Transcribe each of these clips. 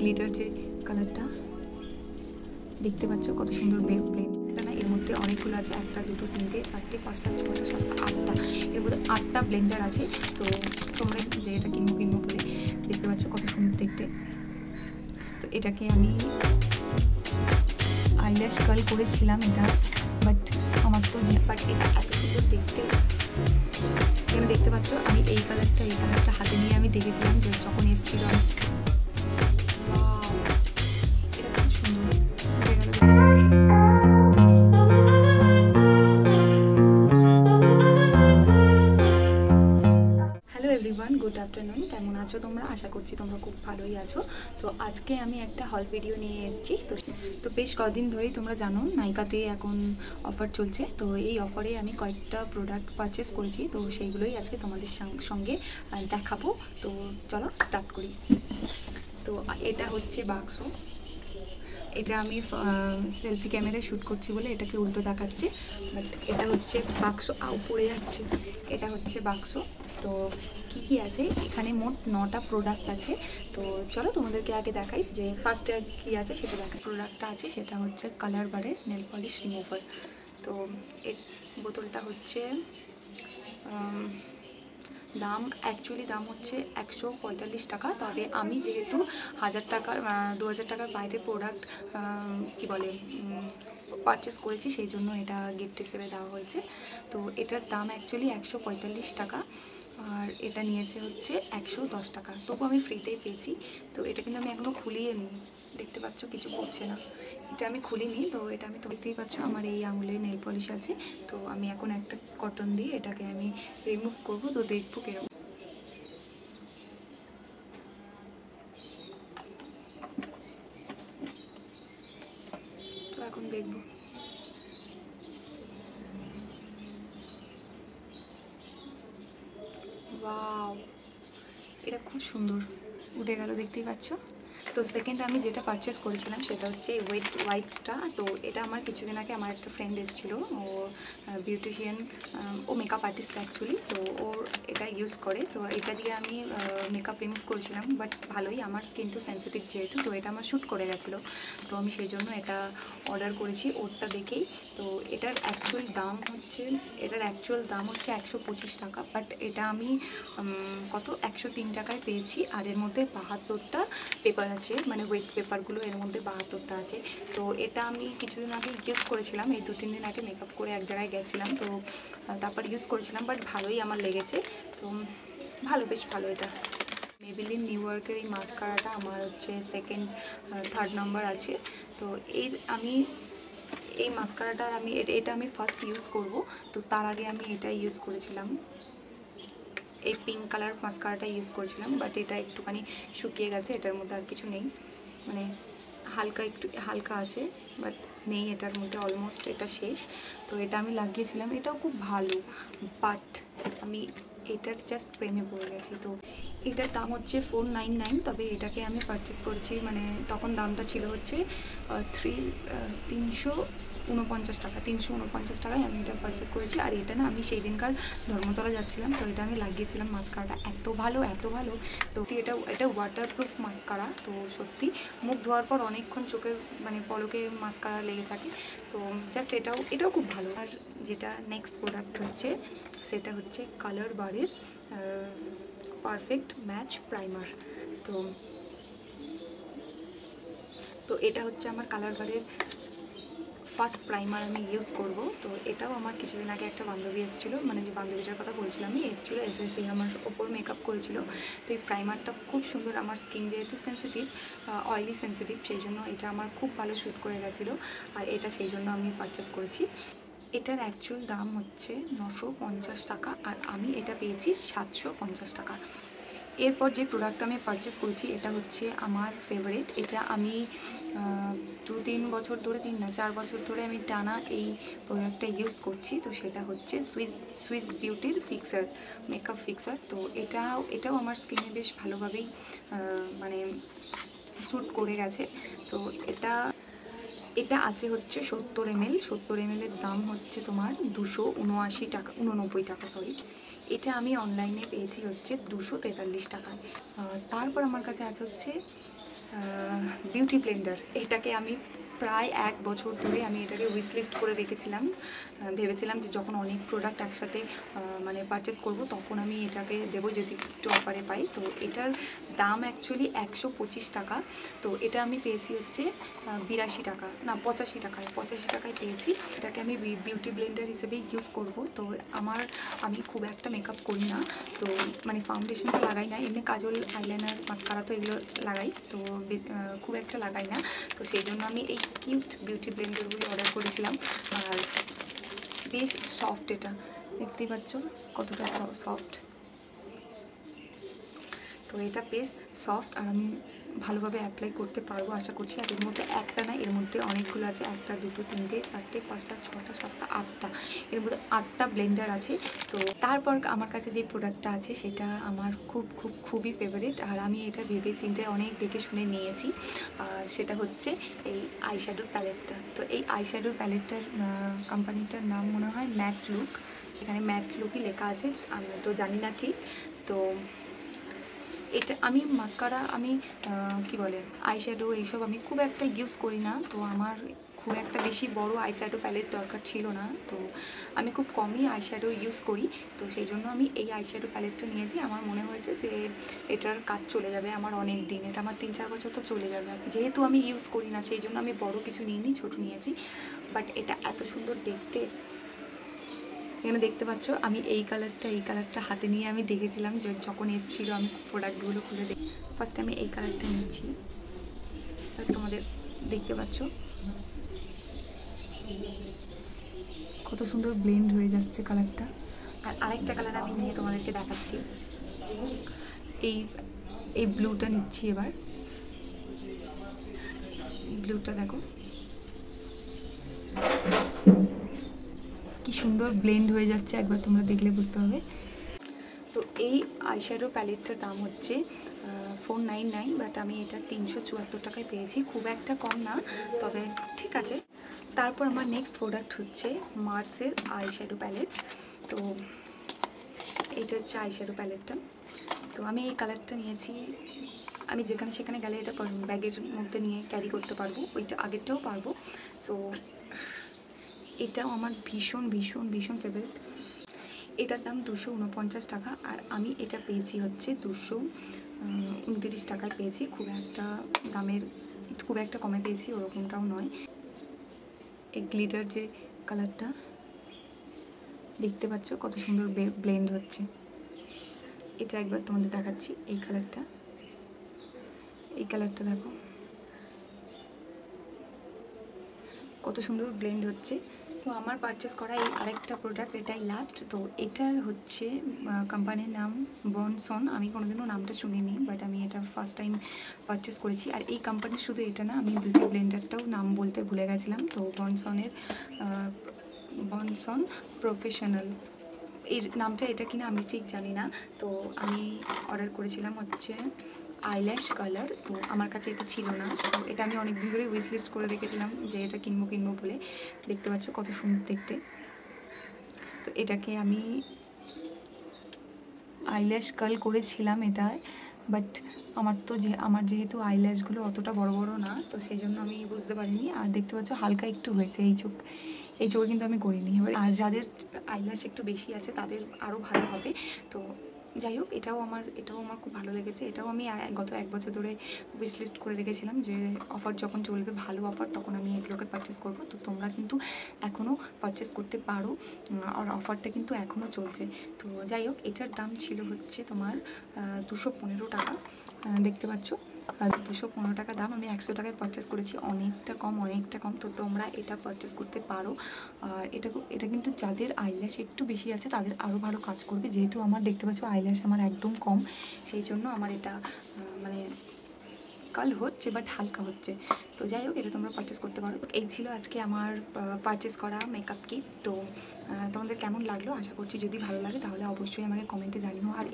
Glitter যে কালারটা দেখতে পাচ্ছ কত সুন্দর প্লেন, এটা না এর মধ্যে অনেকগুলো আছে, 1 2 3 4 5 6 7 8টা, এর মধ্যে 8টা ব্লেন্ডার আছে। তো তোমরা যে এটা কিনবো বলে দেখতে পাচ্ছ কত সুন্দর দেখতে। তো এটাকে আমি আইল্যাশ কার্ল করেছিলাম এটা, বাট আমার তো বাট এটা এত সুন্দর দেখতে। এখানে দেখতে পাচ্ছ আমি এই কালারটা হাতে নিয়ে আমি দেখেছিলাম যে যখন এসেছিল। এটা খুব সুন্দর। Hello everyone, good afternoon. কেমন আছো তোমরা? আশা করছি তোমরা খুব ভালোই আছো। তো আজকে আমি একটা হল ভিডিও নিয়ে এসেছি। তো বেশ কদিন ধরেই তোমরা জানো নাইকাতে এখন অফার চলছে। তো এই অফারে আমি কয়েকটা প্রোডাক্ট পারচেস করেছি, তো সেইগুলোই আজকে তোমাদের সঙ্গে দেখাবো। তো চলো স্টার্ট করি। তো এটা হচ্ছে বাক্স। এটা আমি সেলফি ক্যামেরায় শ্যুট করছি বলে এটাকে উল্টো দেখাচ্ছে, বাট এটা হচ্ছে বাক্স। পড়ে যাচ্ছে। এটা হচ্ছে বাক্স। তো কী আছে এখানে, মোট 9টা প্রোডাক্ট আছে। তো চলো তোমাদেরকে আগে দেখাই যে ফার্স্টে কী আছে সেটা দেখাই। প্রোডাক্টটা আছে সেটা হচ্ছে কালার বারের নেল পলিশ রিমুভার। তো এই বোতলটা হচ্ছে দাম হচ্ছে 145 টাকা। তবে আমি যেহেতু 1000 টাকার 2000 টাকার বাইরে প্রোডাক্ট কী বলে পারচেস করেছি, সেই জন্য এটা গিফট হিসেবে দেওয়া হয়েছে। তো এটার দাম অ্যাকচুয়ালি 145 টাকা, আর এটা নিয়েছে হচ্ছে 110 টাকা। তবু আমি ফ্রিতেই পেয়েছি। তো এটা কিন্তু আমি এখনও খুলিয়ে নিই, দেখতে পাচ্ছ কিছু করছে না। এটা আমি খুলিনি। তো এটা আমি দেখতেই পাচ্ছ আমার এই আঙুলে নেল পলিশ আছে। তো আমি এখন একটা কটন দিয়ে এটাকে আমি রিমুভ করবো। তো দেখবো কিরকম। তো এখন দেখবো। ওয়াও, এটা খুব সুন্দর উঠে গেল, দেখতেই পাচ্ছ। তো সেকেন্ড আমি যেটা পারচেস করেছিলাম সেটা হচ্ছে ওয়াইপসটা। তো এটা আমার কিছুদিন আগে আমার একটা ফ্রেন্ড এসেছিলো, ও বিউটিশিয়ান, ও মেকআপ আর্টিস্ট অ্যাকচুয়ালি। তো ওর এটা ইউজ করে। তো এটা দিয়ে আমি মেকআপ রিমুভ করেছিলাম, বাট ভালোই। আমার স্কিন তো সেন্সিটিভ যেহেতু, তো এটা আমার শ্যুট করে গেছিলো। তো আমি সেই জন্য এটা অর্ডার করেছি ওরটা দেখেই। তো এটার অ্যাকচুয়াল দাম হচ্ছে 125 টাকা, বাট এটা আমি কত 103 টাকায় পেয়েছি। আর এর মধ্যে 72টা পেপার আছে, মানে ওয়েট পেপারগুলো এর মধ্যে 72টা আছে। তো এটা আমি কিছুদিন আগে ইউজ করেছিলাম, এই 2-3 দিন আগে মেকআপ করে এক জায়গায় গেছিলাম। তো তারপর ইউজ করেছিলাম, বাট ভালোই আমার লেগেছে। তো বেশ ভালো এটা। মেবেলিন নিউ ইয়র্কের এই মাস্কারাটা আমার হচ্ছে সেকেন্ড 3rd নাম্বার আছে। তো আমি এই মাস্কারাটার এটা আমি ফার্স্ট ইউজ করব। তো তার আগে আমি এটা ইউজ করেছিলাম, এই পিঙ্ক কালার মাস্কারাটা ইউজ করেছিলাম, বাট এটা একটুখানি শুকিয়ে গেছে। এটার মধ্যে আর কিছু নেই, মানে হালকা আছে, বাট নেই এটার মধ্যে, অলমোস্ট এটা শেষ। তো এটা আমি লাগিয়েছিলাম, এটাও খুব ভালো, বাট আমি এটার জাস্ট প্রেমে পড়ে গেছি। তো এটার দাম হচ্ছে 499। তবে এটাকে আমি পারচেস করছি, মানে তখন দামটা ছিল হচ্ছে 349 টাকা। 349 টাকায় আমি এটা পারচেস করেছি। আর এটা না আমি সেই দিনকার ধর্মতলা যাচ্ছিলাম, তো এটা আমি লাগিয়েছিলাম। মাস্কারাটা এত ভালো। তো এটা ওয়াটারপ্রুফ মাস্কারা। তো সত্যি মুখ ধোয়ার পর অনেকক্ষণ চোখের মানে পলকে মাস্কারা লেগে থাকে। তো জাস্ট এটাও খুব ভালো। আর যেটা নেক্সট প্রোডাক্ট হচ্ছে সেটা হচ্ছে কালার বারের পারফেক্ট ম্যাচ প্রাইমার। তো এটা হচ্ছে আমার কালার বারের ফার্স্ট প্রাইমার আমি ইউজ করব। তো এটাও আমার কিছুদিন আগে একটা বান্ধবী এসেছিলো, মানে যে বান্ধবীটার কথা বলছিলাম আমি, এসে আমার ওপর মেকআপ করেছিল। তো এই প্রাইমারটা খুব সুন্দর। আমার স্কিন যেহেতু সেন্সিটিভ, অয়েলি সেন্সিটিভ, সেই জন্য এটা আমার খুব ভালো শ্যুট করে গেছিলো। আর এটা সেই জন্য আমি পারচেস করেছি। এটার অ্যাকচুয়াল দাম হচ্ছে 950 টাকা, আর আমি এটা পেয়েছি 750 টাকা। এরপর যে প্রোডাক্টটা আমি পারচেস করেছি এটা হচ্ছে আমার ফেভারিট। এটা আমি 2-3 বছর ধরে, 4 বছর ধরে আমি টানা এই প্রোডাক্টটা ইউজ করছি। তো সেটা হচ্ছে সুইস বিউটির মেকআপ ফিক্সার। তো এটাও আমার স্কিনে বেশ ভালোভাবেই মানে শ্যুট করে গেছে। তো এটা আছে হচ্ছে 70 ml। 70 ml এর দাম হচ্ছে তোমার 289 টাকা, সরি। এটা আমি অনলাইনে পেয়েছি হচ্ছে 243 টাকায়। তারপর আমার কাছে আছে হচ্ছে বিউটি ব্লেন্ডার। এটাকে আমি প্রায় 1 বছর ধরে আমি এটাকে উইশ লিস্ট করে রেখেছিলাম। ভেবেছিলাম যে যখন অনেক প্রোডাক্ট একসাথে মানে পারচেস করব তখন আমি এটাকে দেবো যদি একটু অফারে পাই। তো এটার দাম অ্যাকচুয়ালি 125 টাকা। তো এটা আমি পেয়েছি হচ্ছে 82 টাকা, না 85 টাকায়, 85 টাকায় পেয়েছি। এটাকে আমি বিউটি ব্লেন্ডার হিসেবেই ইউজ করব। তো আমি খুব একটা মেকআপ করি না, তো মানে ফাউন্ডেশন তো লাগাই না, এমনি কাজল, আইলাইনার, মাস্কারা তো এগুলো লাগাই, তো খুব একটা লাগাই না। তো সেই জন্য আমি এই কিউট বিউটি ব্লেন্ডারগুলো অর্ডার করেছিলাম। আর বেশ সফট, এটা দেখতেই পাচ্ছ কতটা সফট। তো এটা বেশ সফট আর আমি ভালোভাবে অ্যাপ্লাই করতে পারবো আশা করছি। আর এর মধ্যে একটা না, এর মধ্যে অনেকগুলো আছে, 1, 2, 3, 4, 5, 6, 7, 8টা, এর মধ্যে 8টা ব্লেন্ডার আছে। তো তারপর আমার কাছে যে প্রোডাক্টটা আছে সেটা আমার খুবই ফেভারিট, আর আমি এটা ভেবে চিন্তে অনেক দেখে শুনে নিয়েছি। আর সেটা হচ্ছে এই আইশ্যাডোর প্যালেটটা। তো এই আইশ্যাডোর প্যালেটটার কোম্পানিটার নাম মনে হয় ম্যাট লুক, এখানে ম্যাট লুকই লেখা আছে, আমি তো জানি না ঠিক। তো এটা আমি মাস্কারা, আমি কি বলে আইশ্যাডো এইসব আমি খুব একটা ইউজ করি না, তো আমার খুব একটা বেশি বড় আইশ্যাডো প্যালেট দরকার ছিল না। তো আমি খুব কমই আইশ্যাডো ইউজ করি, তো সেই জন্য আমি এই আইশ্যাডো প্যালেটটা নিয়েছি। আমার মনে হয়েছে যে এটার কাজ চলে যাবে আমার অনেক দিন, এটা আমার 3-4 বছর তো চলে যাবে। যেহেতু আমি ইউজ করি না সেই জন্য আমি বড় কিছু নিইনি, ছোটো নিয়েছি। বাট এটা এত সুন্দর দেখতে। এখানে দেখতে পাচ্ছ আমি এই কালারটা হাতে নিয়ে আমি দেখেছিলাম যে যখন এসেছিলো, আমি প্রোডাক্টগুলো খুলে দেখি। ফার্স্ট আমি এই কালারটা নিচ্ছি, তোমাদের দেখতে পাচ্ছ কত সুন্দর ব্লেন্ড হয়ে যাচ্ছে কালারটা। আর আরেকটা কালার আমি নিয়ে তোমাদেরকে দেখাচ্ছি, এই ব্লুটা নিচ্ছি এবার। ব্লুটা দেখো কি সুন্দর ব্লেন্ড হয়ে যাচ্ছে, একবার তোমরা দেখলে বুঝতে হবে। তো এই আইশ্যাডো প্যালেটটার দাম হচ্ছে 499, বাট আমি এটা 374 টাকায় পেয়েছি, খুব একটা কম না, তবে ঠিক আছে। তারপর আমার নেক্সট প্রোডাক্ট হচ্ছে মার্সের আইশ্যাডো প্যালেট। তো এইটা হচ্ছে আইশ্যাডো প্যালেটটা। তো আমি এই কালারটা নিয়েছি, আমি যেখানে সেখানে গেলে এটা ব্যাগের মধ্যে নিয়ে ক্যারি করতে পারবো, ওইটা আগেরটাও পারবো। সো এটাও আমার ভীষণ ফেভারিট। এটার দাম 249 টাকা, আর আমি এটা পেয়েছি হচ্ছে 229 টাকায় পেয়েছি, খুব একটা কমে পেয়েছি ওরকমটাও নয়। এই গ্লিটার যে কালারটা দেখতে পাচ্ছ কত সুন্দর ব্লেন্ড হচ্ছে, এটা একবার তোমাদের দেখাচ্ছি। এই কালারটা দেখো কত সুন্দর ব্লেন্ড হচ্ছে। তো আমার পারচেস করা এই আরেকটা প্রোডাক্ট, এটাই লাস্ট। তো এটার হচ্ছে কোম্পানির নাম বনসন। আমি কোনোদিনও নামটা শুনিনি, বাট আমি এটা ফার্স্ট টাইম পারচেস করেছি। আর এই কোম্পানির শুধু এটা না, আমি বিউটি ব্লেন্ডারটাও নাম বলতে ভুলে গেছিলাম। তো বনসন প্রফেশনাল এর নামটা, এটা কিনা আমি ঠিক জানি না। তো আমি অর্ডার করেছিলাম হচ্ছে আইল্যাশ কালার, তো আমার কাছে এটা ছিল না, তো এটা আমি অনেক দিন ধরে উইশ লিস্ট করে রেখেছিলাম যে এটা কিনবো বলে। দেখতে পাচ্ছ কত সুন্দর দেখতে। তো এটাকে আমি আইল্যাশ কার্ল করেছিলাম এটায়, বাট আমার যেহেতু আইল্যাশগুলো অতটা বড় না, তো সেই জন্য আমি বুঝতে পারিনি। আর দেখতে পাচ্ছ হালকা একটু হয়েছে এই চোখে, কিন্তু আমি করিনি। এবার আর যাদের আইল্যাশ একটু বেশি আছে তাদের আরও ভালো হবে। তো যাই হোক, এটাও আমার খুব ভালো লেগেছে। এটাও আমি গত 1 বছর ধরে উইশ লিস্ট করে রেখেছিলাম যে অফার যখন চলবে, ভালো অফার, তখন আমি এগুলোকে পারচেস করব। তো তোমরা কিন্তু এখনও পারচেস করতে পারো, আর অফারটা কিন্তু এখনও চলছে। তো যাই হোক, এটার দাম ছিল হচ্ছে তোমার 215 টাকা, দেখতে পাচ্ছ 215 টাকা দাম। আমি 100 টাকায় পারচেস করেছি, অনেকটা কম। তো তোমরা এটা পারচেস করতে পারো। আর এটা কিন্তু যাদের আইল্যাশ একটু বেশি আছে তাদের আরও ভালো কাজ করবে, যেহেতু আমার দেখতে পাচ্ছ আইল্যাশ আমার একদম কম, সেই জন্য আমার এটা মানে কাল হচ্ছে বাট হালকা হচ্ছে। তো যাই হোক, এটা তোমরা পারচেস করতে পারো। এই ছিল আজকে আমার পারচেস করা মেকআপ কিট। তো তোমাদের কেমন লাগলো আশা করছি, যদি ভালো লাগে তাহলে অবশ্যই আমাকে কমেন্টে জানিও। আর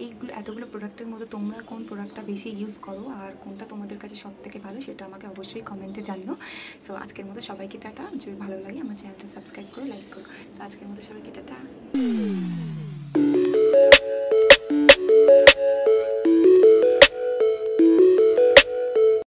এতগুলো প্রোডাক্টের মধ্যে তোমরা কোন প্রোডাক্টটা বেশি ইউজ করো আর কোনটা তোমাদের কাছে সবথেকে ভালো, সেটা আমাকে অবশ্যই কমেন্টে জানিও। সো আজকের মতো সবাইকে টাটা। যদি ভালো লাগে আমার চ্যানেলটা সাবস্ক্রাইব করো, লাইক করো। তো আজকের মতো সবাইকে টাটা।